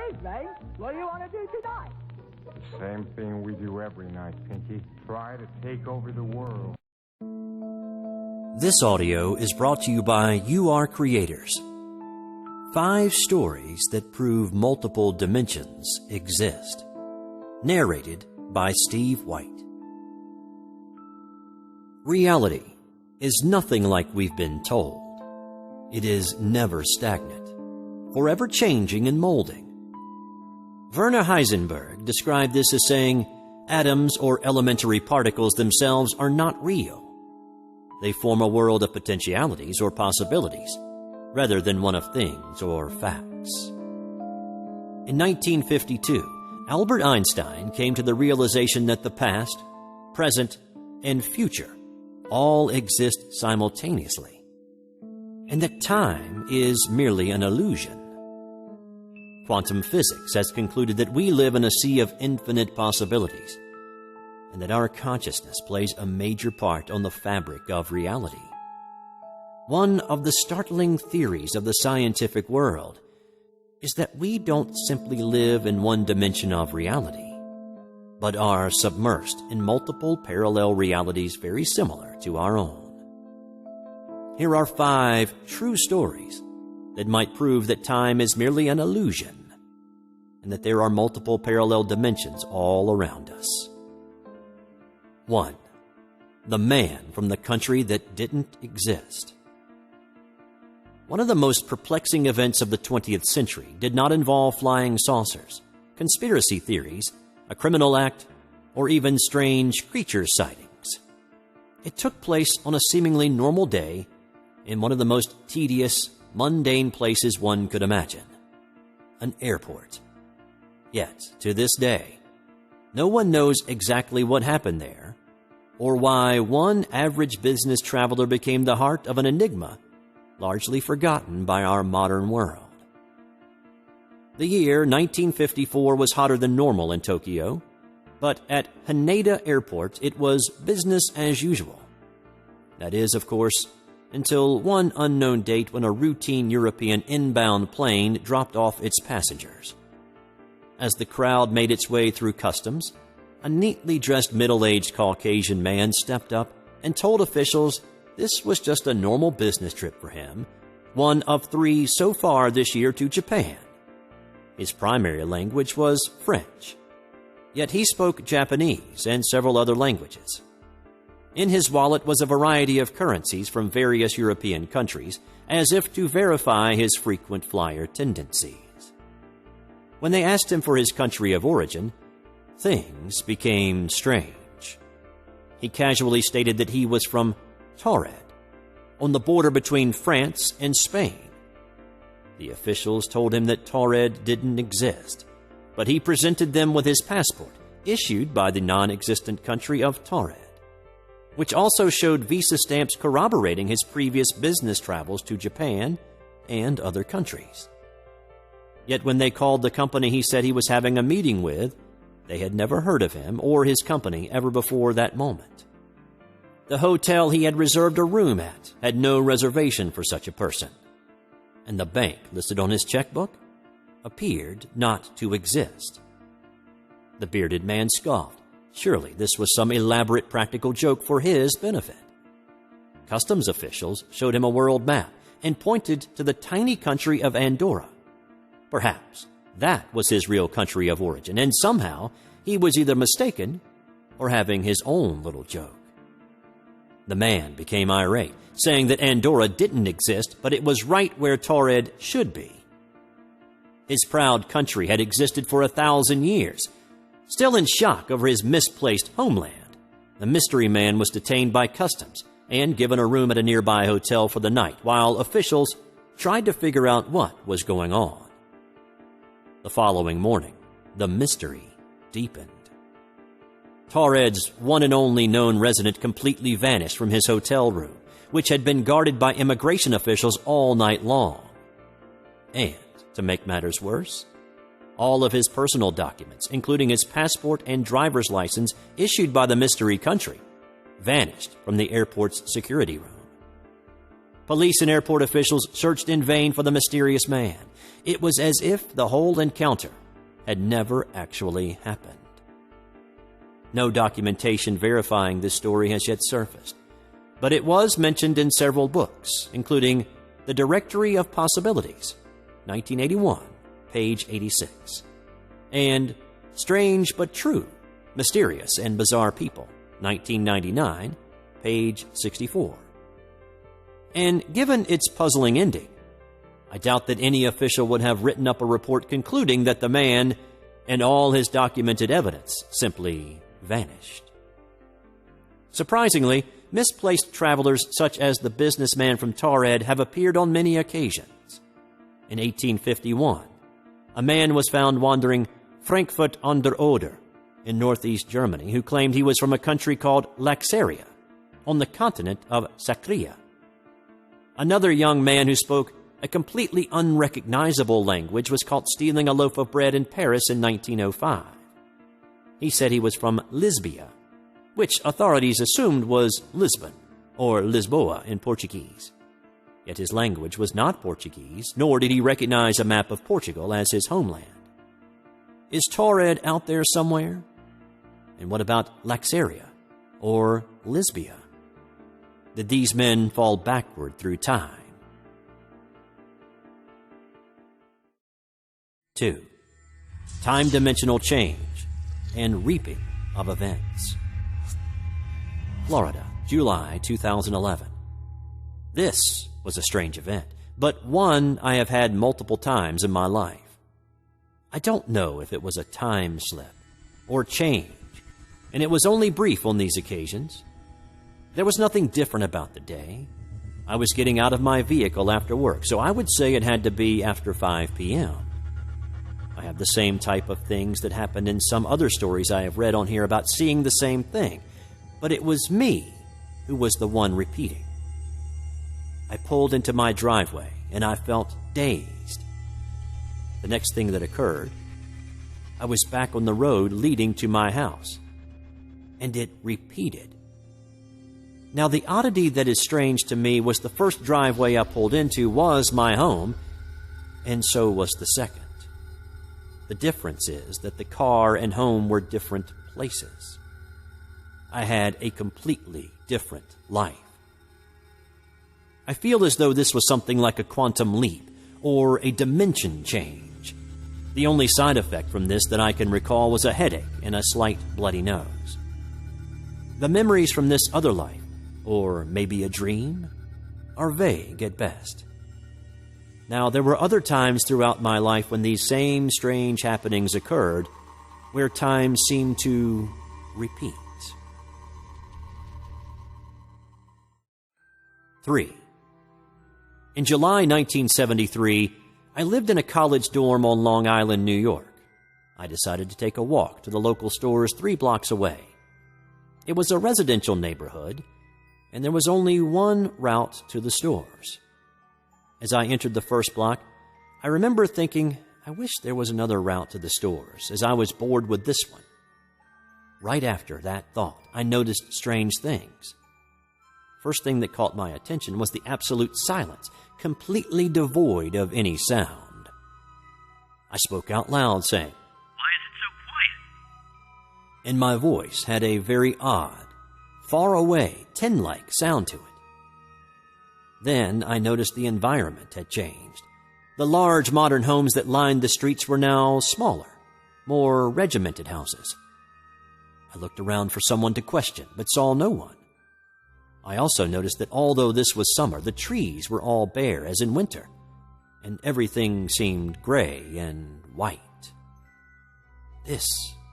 evening. What do you want to do tonight? Same thing we do every night, Pinky. Try to take over the world. This audio is brought to you by You Are Creators. 5 stories that prove multiple dimensions exist. Narrated by Steve White. Reality is nothing like we've been told. It is never stagnant, forever changing and molding. Werner Heisenberg described this as saying, atoms or elementary particles themselves are not real. They form a world of potentialities or possibilities, rather than one of things or facts. In 1952, Albert Einstein came to the realization that the past, present, and future all exist simultaneously, and that time is merely an illusion. Quantum physics has concluded that we live in a sea of infinite possibilities, and that our consciousness plays a major part on the fabric of reality. One of the startling theories of the scientific world is that we don't simply live in one dimension of reality, but are submersed in multiple parallel realities very similar to our own. Here are 5 true stories that might prove that time is merely an illusion, and that there are multiple parallel dimensions all around us. 1. The man from the country that didn't exist. One of the most perplexing events of the 20th century did not involve flying saucers, conspiracy theories, a criminal act, or even strange creature sightings. It took place on a seemingly normal day in one of the most tedious, mundane places one could imagine, an airport. Yet, to this day, no one knows exactly what happened there, or why one average business traveler became the heart of an enigma largely forgotten by our modern world. The year 1954 was hotter than normal in Tokyo, but at Haneda Airport it was business as usual. That is, of course, until one unknown date when a routine European inbound plane dropped off its passengers. As the crowd made its way through customs, a neatly dressed middle-aged Caucasian man stepped up and told officials this was just a normal business trip for him, one of 3 so far this year to Japan. His primary language was French, yet he spoke Japanese and several other languages. In his wallet was a variety of currencies from various European countries, as if to verify his frequent flyer tendencies. When they asked him for his country of origin, things became strange. He casually stated that he was from Taured, on the border between France and Spain. The officials told him that Taured didn't exist, but he presented them with his passport, issued by the non-existent country of Taured, which also showed visa stamps corroborating his previous business travels to Japan and other countries. Yet when they called the company he said he was having a meeting with, they had never heard of him or his company ever before that moment. The hotel he had reserved a room at had no reservation for such a person, and the bank listed on his checkbook appeared not to exist. The bearded man scoffed. Surely this was some elaborate practical joke for his benefit. Customs officials showed him a world map and pointed to the tiny country of Andorra. Perhaps that was his real country of origin, and somehow he was either mistaken or having his own little joke. The man became irate, saying that Andorra didn't exist, but it was right where Taured should be. His proud country had existed for 1,000 years. Still in shock over his misplaced homeland, the mystery man was detained by customs and given a room at a nearby hotel for the night, while officials tried to figure out what was going on. The following morning, the mystery deepened. Taured's one and only known resident completely vanished from his hotel room, which had been guarded by immigration officials all night long. And, to make matters worse, all of his personal documents, including his passport and driver's license issued by the mystery country, vanished from the airport's security room. Police and airport officials searched in vain for the mysterious man. It was as if the whole encounter had never actually happened. No documentation verifying this story has yet surfaced, but it was mentioned in several books, including The Directory of Possibilities, 1981, page 86, and Strange but True, Mysterious and Bizarre People, 1999, page 64. And given its puzzling ending, I doubt that any official would have written up a report concluding that the man and all his documented evidence simply vanished. Surprisingly, misplaced travelers such as the businessman from Taured have appeared on many occasions. In 1851, a man was found wandering Frankfurt an der Oder in northeast Germany who claimed he was from a country called Laxaria on the continent of Sacria. Another young man who spoke a completely unrecognizable language was caught stealing a loaf of bread in Paris in 1905. He said he was from Lisbia, which authorities assumed was Lisbon, or Lisboa in Portuguese. Yet his language was not Portuguese, nor did he recognize a map of Portugal as his homeland. Is Taured out there somewhere? And what about Laxaria, or Lisbia? Did these men fall backward through time? 2. Time-dimensional change and reaping of events. Florida, July 2011. This was a strange event, but one I have had multiple times in my life. I don't know if it was a time slip or change, and it was only brief on these occasions. There was nothing different about the day. I was getting out of my vehicle after work, so I would say it had to be after 5 p.m. I have the same type of things that happened in some other stories I have read on here about seeing the same thing, but it was me who was the one repeating. I pulled into my driveway, and I felt dazed. The next thing that occurred, I was back on the road leading to my house, and it repeated. Now, the oddity that is strange to me was the first driveway I pulled into was my home, and so was the second. The difference is that the car and home were different places. I had a completely different life. I feel as though this was something like a quantum leap or a dimension change. The only side effect from this that I can recall was a headache and a slight bloody nose. The memories from this other life, or maybe a dream, are vague at best. Now, there were other times throughout my life when these same strange happenings occurred, where time seemed to repeat. 3. In July 1973, I lived in a college dorm on Long Island, New York. I decided to take a walk to the local stores 3 blocks away. It was a residential neighborhood, and there was only one route to the stores. As I entered the first block, I remember thinking, I wish there was another route to the stores, as I was bored with this one. Right after that thought, I noticed strange things. First thing that caught my attention was the absolute silence, completely devoid of any sound. I spoke out loud, saying, "Why is it so quiet?" And my voice had a very odd, far away, tin-like sound to it. Then I noticed the environment had changed. The large modern homes that lined the streets were now smaller, more regimented houses. I looked around for someone to question, but saw no one. I also noticed that although this was summer, the trees were all bare as in winter, and everything seemed gray and white. This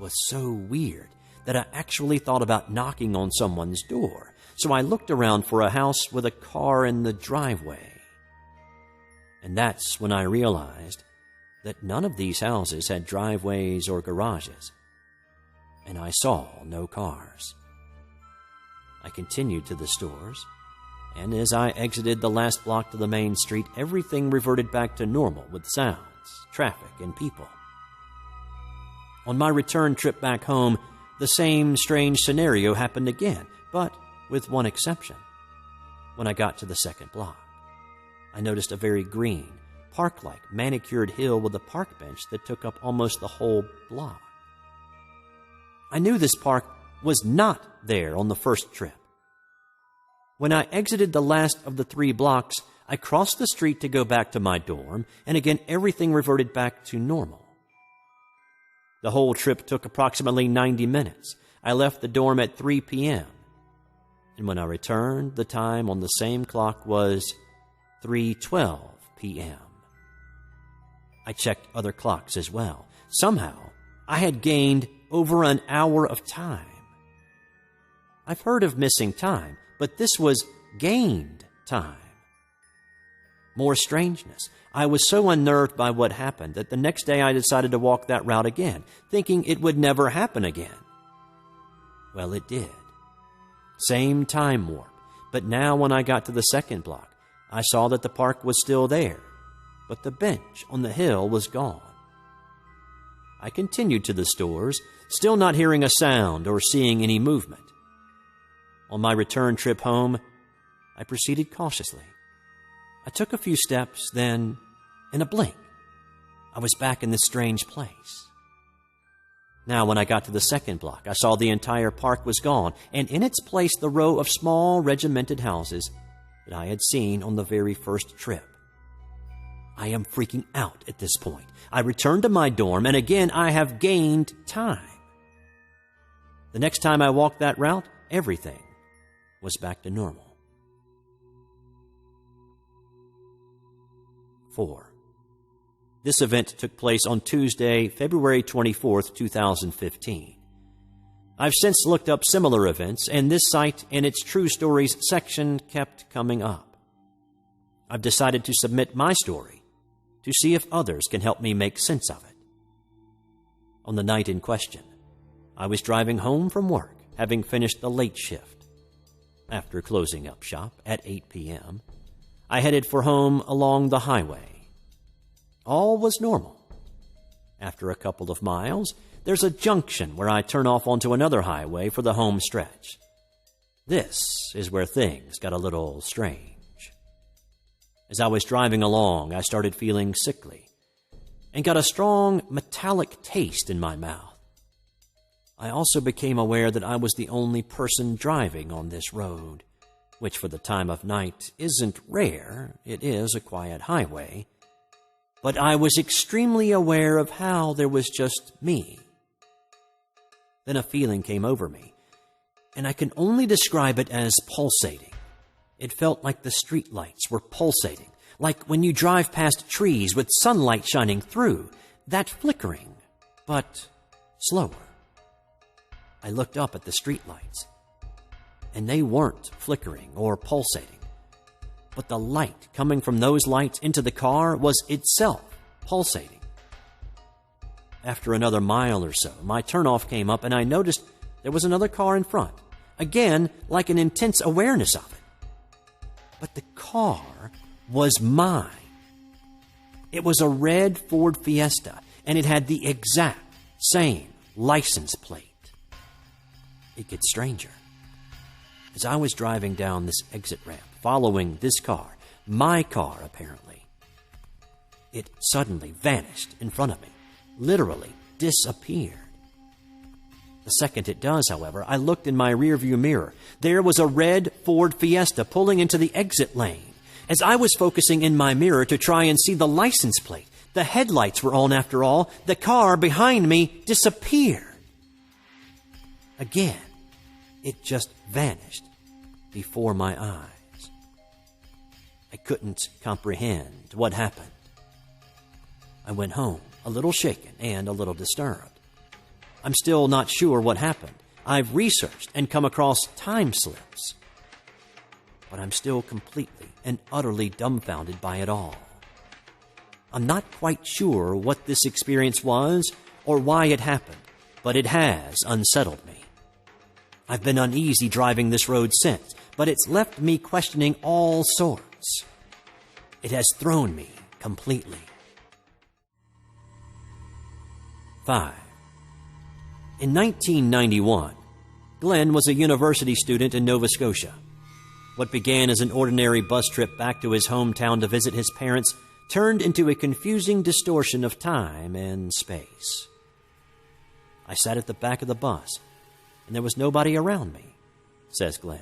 was so weird that I actually thought about knocking on someone's door. So I looked around for a house with a car in the driveway. And that's when I realized that none of these houses had driveways or garages. And I saw no cars. I continued to the stores, and as I exited the last block to the main street, everything reverted back to normal with sounds, traffic, and people. On my return trip back home, the same strange scenario happened again, but with one exception. When I got to the second block, I noticed a very green, park-like, manicured hill with a park bench that took up almost the whole block. I knew this park was not there on the first trip. When I exited the last of the 3 blocks, I crossed the street to go back to my dorm, and again everything reverted back to normal. The whole trip took approximately 90 minutes. I left the dorm at 3 p.m., and when I returned, the time on the same clock was 3:12 p.m. I checked other clocks as well. Somehow, I had gained over an hour of time. I've heard of missing time, but this was gained time. More strangeness. I was so unnerved by what happened that the next day I decided to walk that route again, thinking it would never happen again. Well, it did. Same time warp, but now when I got to the second block, I saw that the park was still there, but the bench on the hill was gone. I continued to the stores, still not hearing a sound or seeing any movement. On my return trip home, I proceeded cautiously. I took a few steps, then, in a blink, I was back in this strange place. Now, when I got to the second block, I saw the entire park was gone, and in its place the row of small regimented houses that I had seen on the very first trip. I am freaking out at this point. I returned to my dorm, and again I have gained time. The next time I walked that route, everything was back to normal. 4. This event took place on Tuesday, February 24th, 2015. I've since looked up similar events, and this site and its True Stories section kept coming up. I've decided to submit my story to see if others can help me make sense of it. On the night in question, I was driving home from work, having finished the late shift. After closing up shop at 8 p.m., I headed for home along the highway. All was normal. After a couple of miles, there's a junction where I turn off onto another highway for the home stretch. This is where things got a little strange. As I was driving along, I started feeling sickly and got a strong metallic taste in my mouth. I also became aware that I was the only person driving on this road, which for the time of night isn't rare. It is a quiet highway. But I was extremely aware of how there was just me. Then a feeling came over me, and I can only describe it as pulsating. It felt like the streetlights were pulsating, like when you drive past trees with sunlight shining through, that flickering, but slower. I looked up at the streetlights, and they weren't flickering or pulsating. But the light coming from those lights into the car was itself pulsating. After another mile or so, my turnoff came up and I noticed there was another car in front. Again, like an intense awareness of it. But the car was mine. It was a red Ford Fiesta, and it had the exact same license plate. It gets stranger. As I was driving down this exit ramp, following this car, my car apparently, it suddenly vanished in front of me, literally disappeared. The second it does, however, I looked in my rearview mirror. There was a red Ford Fiesta pulling into the exit lane. As I was focusing in my mirror to try and see the license plate, the headlights were on after all, the car behind me disappeared. Again, it just vanished before my eyes. I couldn't comprehend what happened. I went home, a little shaken and a little disturbed. I'm still not sure what happened. I've researched and come across time slips. But I'm still completely and utterly dumbfounded by it all. I'm not quite sure what this experience was or why it happened, but it has unsettled me. I've been uneasy driving this road since, but it's left me questioning all sorts. It has thrown me completely. 5. In 1991, Glenn was a university student in Nova Scotia. What began as an ordinary bus trip back to his hometown to visit his parents turned into a confusing distortion of time and space. I sat at the back of the bus, and there was nobody around me, says Glenn.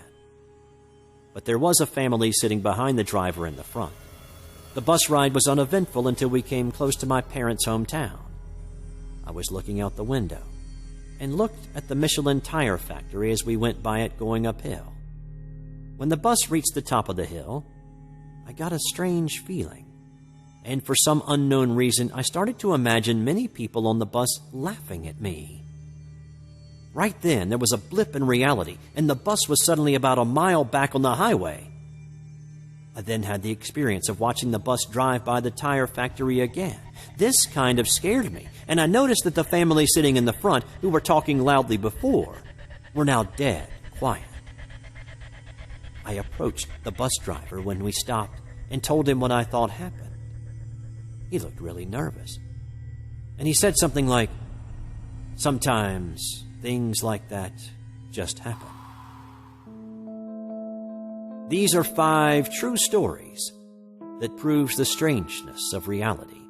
But there was a family sitting behind the driver in the front. The bus ride was uneventful until we came close to my parents' hometown. I was looking out the window and looked at the Michelin tire factory as we went by it going uphill. When the bus reached the top of the hill, I got a strange feeling, and for some unknown reason, I started to imagine many people on the bus laughing at me. Right then, there was a blip in reality, and the bus was suddenly about a mile back on the highway. I then had the experience of watching the bus drive by the tire factory again. This kind of scared me, and I noticed that the family sitting in the front, who were talking loudly before, were now dead quiet. I approached the bus driver when we stopped and told him what I thought happened. He looked really nervous, and he said something like, "Sometimes things like that just happen." These are 5 true stories that proves the strangeness of reality,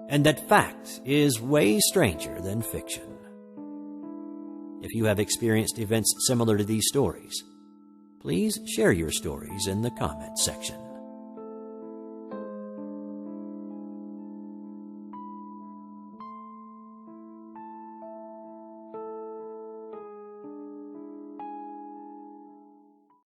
and that fact is way stranger than fiction. If you have experienced events similar to these stories, please share your stories in the comments section.